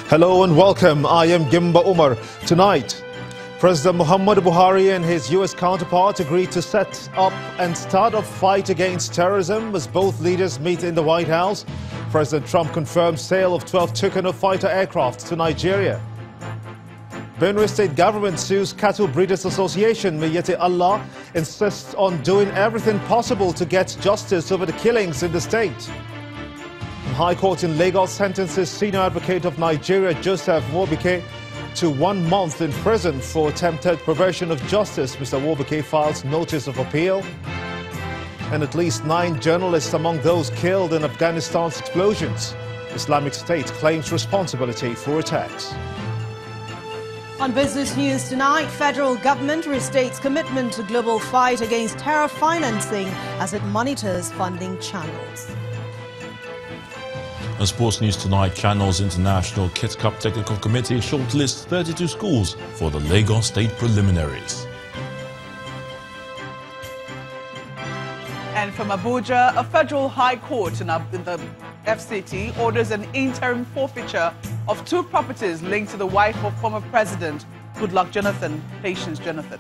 Hello and welcome. I am Gimba Umar. Tonight, President Muhammadu Buhari and his U.S. counterpart agreed to set up and start a fight against terrorism as both leaders meet in the White House. President Trump confirmed sale of 12 Tucano fighter aircraft to Nigeria. Benue State government sues Cattle Breeders Association. Miyete Allah insists on doing everything possible to get justice over the killings in the state. High Court in Lagos sentences senior advocate of Nigeria Joseph Wobike to 1 month in prison for attempted perversion of justice. Mr. Wobike files notice of appeal. And at least 9 journalists among those killed in Afghanistan's explosions. Islamic State claims responsibility for attacks. On business news tonight, federal government restates commitment to global fight against terror financing as it monitors funding channels. On sports news tonight, Channel's International Kids Cup Technical Committee shortlists 32 schools for the Lagos State preliminaries. And from Abuja, a federal high court in the FCT orders an interim forfeiture of 2 properties linked to the wife of former President Goodluck Jonathan, Patience Jonathan.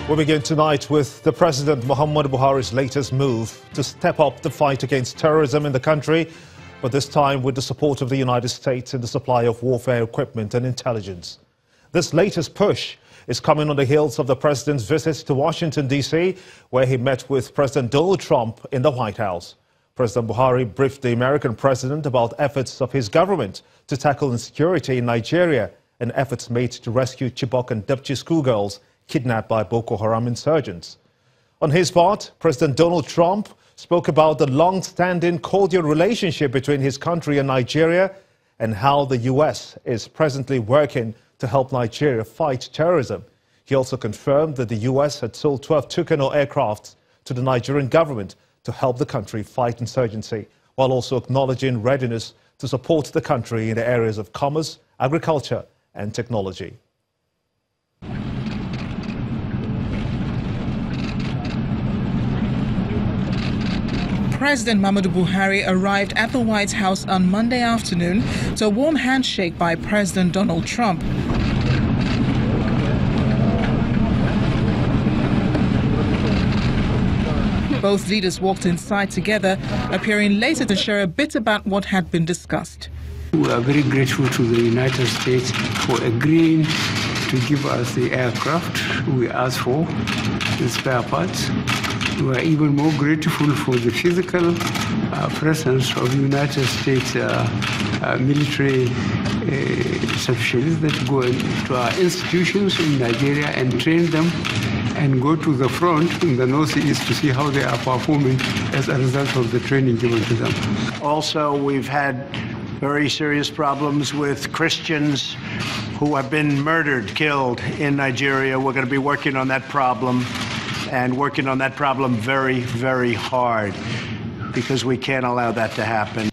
We begin tonight with the President Muhammadu Buhari's latest move to step up the fight against terrorism in the country, but this time with the support of the United States in the supply of warfare equipment and intelligence. This latest push is coming on the heels of the President's visit to Washington, D.C., where he met with President Donald Trump in the White House. President Buhari briefed the American president about efforts of his government to tackle insecurity in Nigeria and efforts made to rescue Chibok and Dapchi schoolgirls kidnapped by Boko Haram insurgents. On his part, President Donald Trump spoke about the long-standing cordial relationship between his country and Nigeria and how the U.S. is presently working to help Nigeria fight terrorism. He also confirmed that the U.S. had sold 12 Tucano aircraft to the Nigerian government to help the country fight insurgency, while also acknowledging readiness to support the country in the areas of commerce, agriculture and technology. President Muhammadu Buhari arrived at the White House on Monday afternoon to a warm handshake by President Donald Trump. Both leaders walked inside together, appearing later to share a bit about what had been discussed. We are very grateful to the United States for agreeing to give us the aircraft we asked for, the spare parts. We are even more grateful for the physical presence of the United States military specialists that go into our institutions in Nigeria and train them and go to the front in the northeast to see how they are performing as a result of the training given to them. Also, we've had very serious problems with Christians who have been murdered, killed in Nigeria. We're going to be working on that problem. And working on that problem very, very hard, because we can't allow that to happen.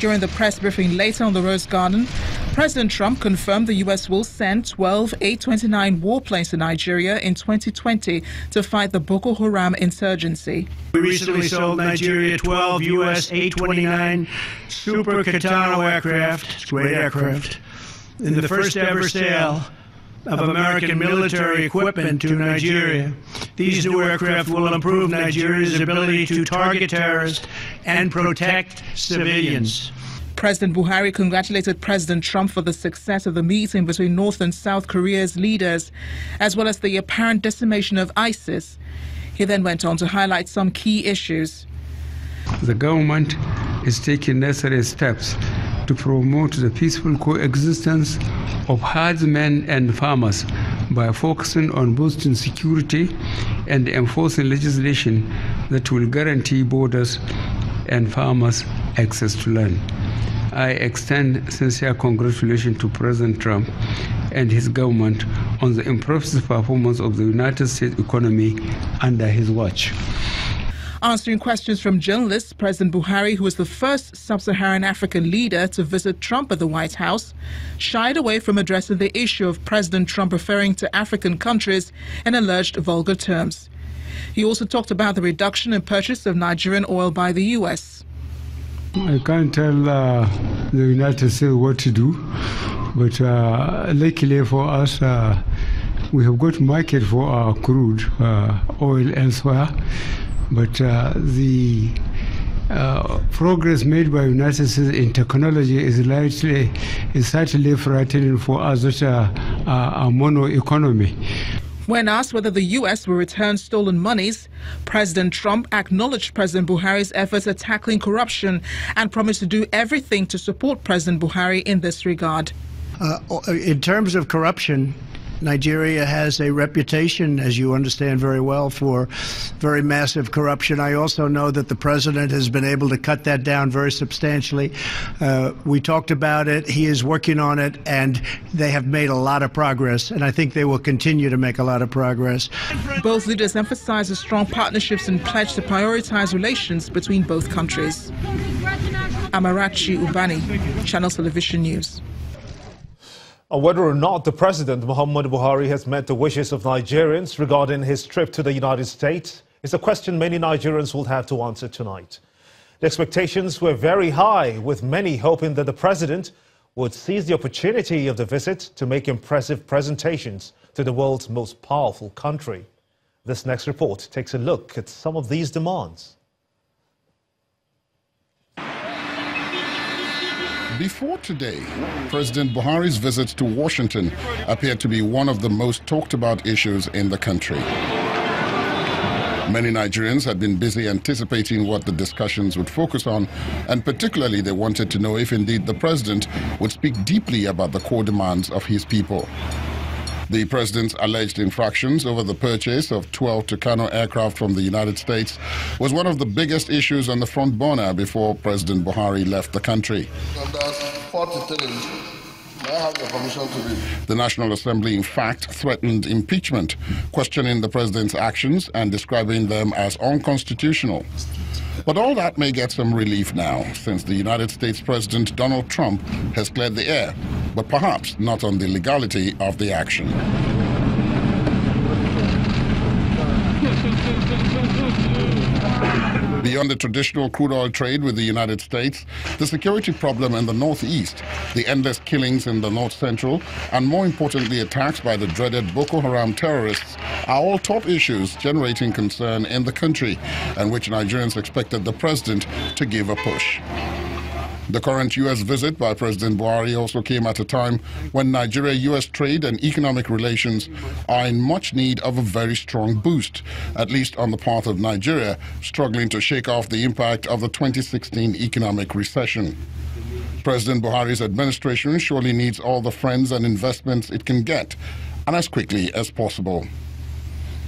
During the press briefing later on the Rose Garden, President Trump confirmed the U.S. will send 12 A-29 warplanes to Nigeria in 2020 to fight the Boko Haram insurgency. We recently sold Nigeria 12 U.S. A-29 Super Katana aircraft, great aircraft, in the first ever sale of American military equipment to Nigeria. These new aircraft will improve Nigeria's ability to target terrorists and protect civilians. President Buhari congratulated President Trump for the success of the meeting between North and South Korea's leaders, as well as the apparent decimation of ISIS. He then went on to highlight some key issues. The government is taking necessary steps to promote the peaceful coexistence of herdsmen and farmers by focusing on boosting security and enforcing legislation that will guarantee borders and farmers access to land. I extend sincere congratulations to President Trump and his government on the impressive performance of the United States economy under his watch. Answering questions from journalists, President Buhari, who was the first sub-Saharan African leader to visit Trump at the White House, shied away from addressing the issue of President Trump referring to African countries in alleged vulgar terms. He also talked about the reduction in purchase of Nigerian oil by the U.S. I can't tell the United States what to do, but luckily for us, we have got market for our crude oil elsewhere. But the progress made by the United States in technology is certainly frightening for us that are mono economy. When asked whether the U.S. will return stolen monies, President Trump acknowledged President Buhari's efforts at tackling corruption and promised to do everything to support President Buhari in this regard. In terms of corruption, Nigeria has a reputation, as you understand very well, for very massive corruption. I also know that the president has been able to cut that down very substantially. We talked about it. He is working on it, and they have made a lot of progress, and I think they will continue to make a lot of progress. Both leaders emphasized the strong partnerships and pledged to prioritize relations between both countries. Amarachi Ubani, Channels Television News. Whether or not the President, Muhammadu Buhari, has met the wishes of Nigerians regarding his trip to the United States is a question many Nigerians will have to answer tonight. The expectations were very high, with many hoping that the President would seize the opportunity of the visit to make impressive presentations to the world's most powerful country. This next report takes a look at some of these demands. Before today, President Buhari's visit to Washington appeared to be one of the most talked about issues in the country. Many Nigerians had been busy anticipating what the discussions would focus on, and particularly they wanted to know if indeed the president would speak deeply about the core demands of his people. The president's alleged infractions over the purchase of 12 Tucano aircraft from the United States was one of the biggest issues on the front burner before President Buhari left the country. The National Assembly, in fact, threatened impeachment, questioning the president's actions and describing them as unconstitutional. But all that may get some relief now, since the United States President Donald Trump has cleared the air, but perhaps not on the legality of the action. Beyond the traditional crude oil trade with the United States, the security problem in the northeast, the endless killings in the north central, and more importantly, attacks by the dreaded Boko Haram terrorists are all top issues generating concern in the country, and which Nigerians expected the president to give a push. The current U.S. visit by President Buhari also came at a time when Nigeria-U.S. trade and economic relations are in much need of a very strong boost, at least on the part of Nigeria, struggling to shake off the impact of the 2016 economic recession. President Buhari's administration surely needs all the friends and investments it can get, and as quickly as possible.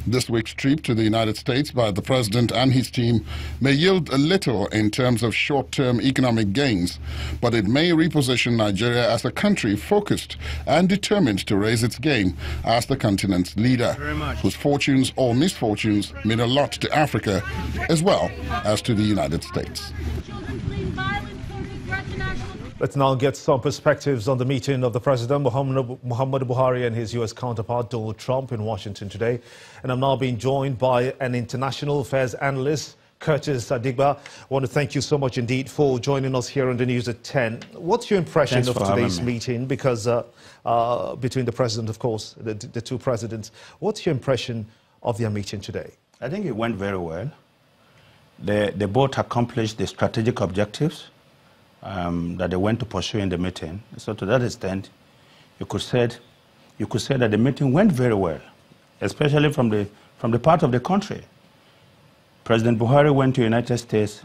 This week's trip to the United States by the president and his team may yield a little in terms of short-term economic gains, but it may reposition Nigeria as a country focused and determined to raise its game as the continent's leader, whose fortunes or misfortunes mean a lot to Africa as well as to the United States. Let's now get some perspectives on the meeting of the President, Muhammadu Buhari, and his U.S. counterpart, Donald Trump, in Washington today. And I'm now being joined by an international affairs analyst, Curtis Adigba. I want to thank you so much indeed for joining us here on the News at 10. What's your impression of today's meeting? Because between the President, of course, the two presidents, what's your impression of their meeting today? I think it went very well. They both accomplished the strategic objectives that they went to pursue in the meeting. So to that extent, you could say that the meeting went very well, especially from the part of the country. President Buhari went to the United States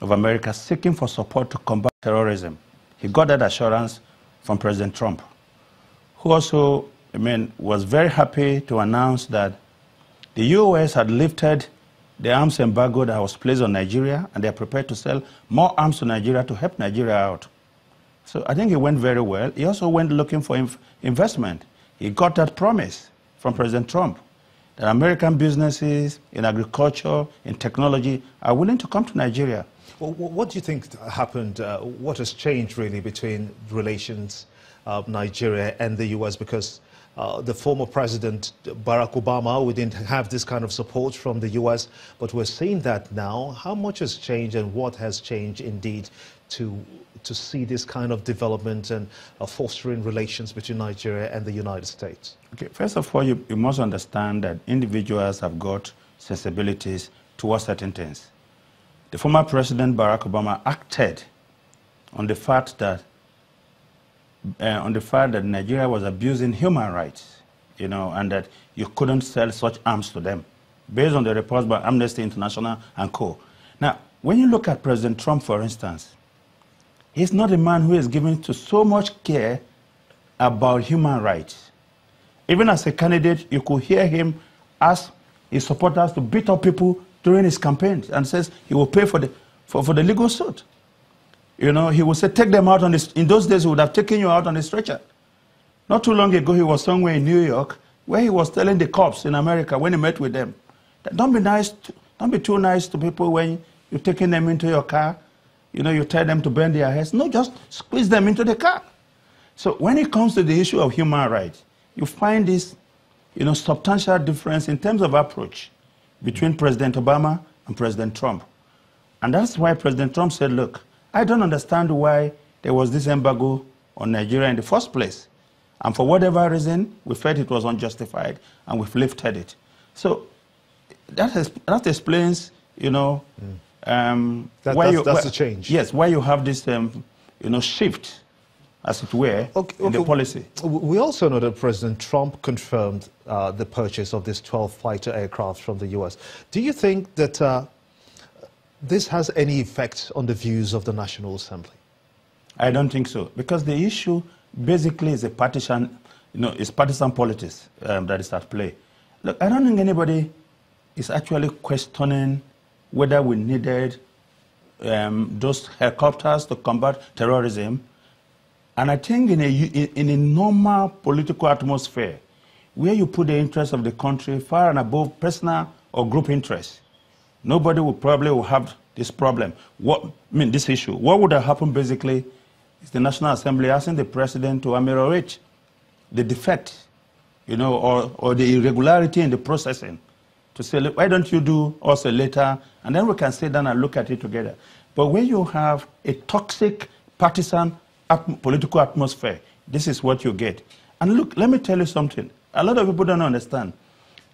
of America seeking for support to combat terrorism. He got that assurance from President Trump, who also, was very happy to announce that the U.S. had lifted the arms embargo that was placed on Nigeria, and they are prepared to sell more arms to Nigeria to help Nigeria out. So I think it went very well. He also went looking for investment. He got that promise from President Trump. that American businesses in agriculture, in technology, are willing to come to Nigeria. Well, what do you think happened? What has changed really between relations of Nigeria and the U.S.? Because the former president, Barack Obama, we didn't have this kind of support from the U.S., but we're seeing that now. How much has changed and what has changed indeed to see this kind of development and fostering relations between Nigeria and the United States? Okay, first of all, you must understand that individuals have got sensibilities towards certain things. The former president, Barack Obama, acted on the fact that Nigeria was abusing human rights, you know, and that you couldn't sell such arms to them, based on the reports by Amnesty International and co. Now, when you look at President Trump, for instance, he's not a man who is given to so much care about human rights. Even as a candidate, you could hear him ask his supporters to beat up people during his campaign, and says he will pay for the legal suit. You know, he will say, take them out on this. In those days, he would have taken you out on the stretcher. Not too long ago, he was somewhere in New York where he was telling the cops in America when he met with them, that don't be too nice to people when you're taking them into your car. You know, you tell them to bend their heads. No, just squeeze them into the car. So when it comes to the issue of human rights, you find this, you know, substantial difference in terms of approach between President Obama and President Trump. And that's why President Trump said, look, I don't understand why there was this embargo on Nigeria in the first place. And for whatever reason, we felt it was unjustified, and we've lifted it. So that explains, you know, that's a change. Yes, why you have this, you know, shift, as it were, in the policy. We also know that President Trump confirmed the purchase of this 12 fighter aircraft from the U.S. Do you think that this has any effect on the views of the National Assembly? I don't think so, because the issue basically is a partisan, you know, it's partisan politics that is at play. Look, I don't think anybody is actually questioning whether we needed those helicopters to combat terrorism. And I think in a normal political atmosphere, where you put the interests of the country far and above personal or group interests, nobody will probably have this problem. This issue. What would have happened basically is the National Assembly asking the president to ameliorate the defect, you know, or the irregularity in the processing, to say, why don't you do us a letter, and then we can sit down and look at it together. But when you have a toxic partisan political atmosphere, this is what you get. And look, let me tell you something. A lot of people don't understand.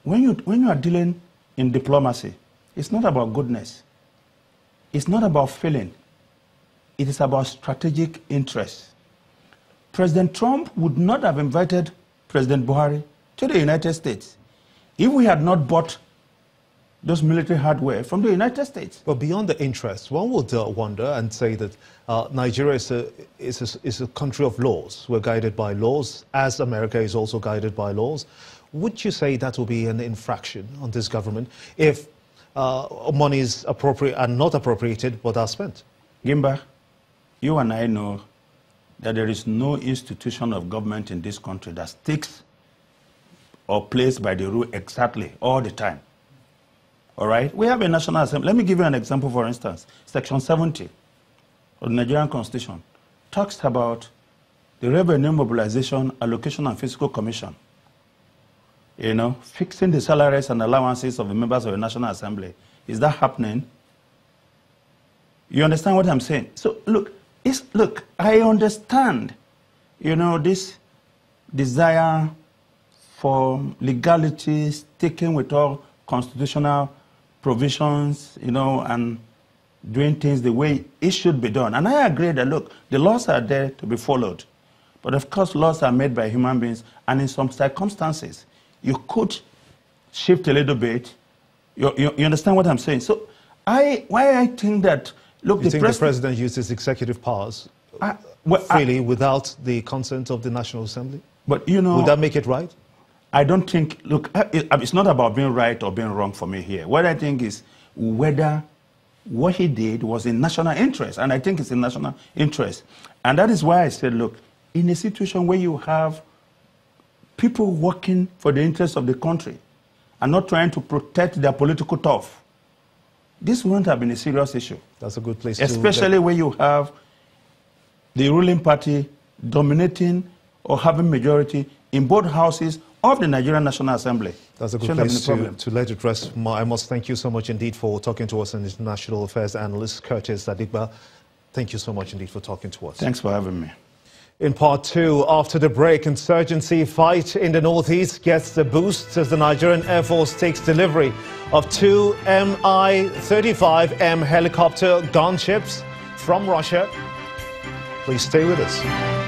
When you are dealing in diplomacy, it's not about goodness. It's not about feeling. It is about strategic interests. President Trump would not have invited President Buhari to the United States if we had not bought those military hardware from the United States. But beyond the interests, one would wonder and say that Nigeria is a country of laws. We're guided by laws, as America is also guided by laws. Would you say that will be an infraction on this government if money is appropriate and not appropriated but are spent? Gimba, you and I know that there is no institution of government in this country that sticks or plays by the rule exactly all the time. All right? We have a National Assembly. Let me give you an example, for instance. Section 70 of the Nigerian Constitution talks about the Revenue Mobilization, Allocation and Fiscal Commission, you know, fixing the salaries and allowances of the members of the National Assembly. Is that happening? You understand what I'm saying? So, look, I understand, you know, this desire for legalities taken with all constitutional provisions, you know, and doing things the way it should be done. And I agree that, look, the laws are there to be followed. But of course, laws are made by human beings, and in some circumstances, you could shift a little bit. You understand what I'm saying? So why I think that, look, the president uses executive powers freely without the consent of the National Assembly? But, you know, would that make it right? I don't think, look, it's not about being right or being wrong for me here. What I think is whether what he did was in national interest, and I think it's in national interest. And that is why I said, look, in a situation where you have people working for the interests of the country, and not trying to protect their political turf, this wouldn't have been a serious issue. That's a good place especially when you have the ruling party dominating or having majority in both houses of the Nigerian National Assembly. That's a good place to let it rest. I must thank you so much indeed for talking to us, an international affairs analyst, Curtis Adigba. Thank you so much indeed for talking to us. Thanks for having me. In part two, after the break, insurgency fight in the northeast gets a boost as the Nigerian Air Force takes delivery of 2 Mi-35M helicopter gunships from Russia. Please stay with us.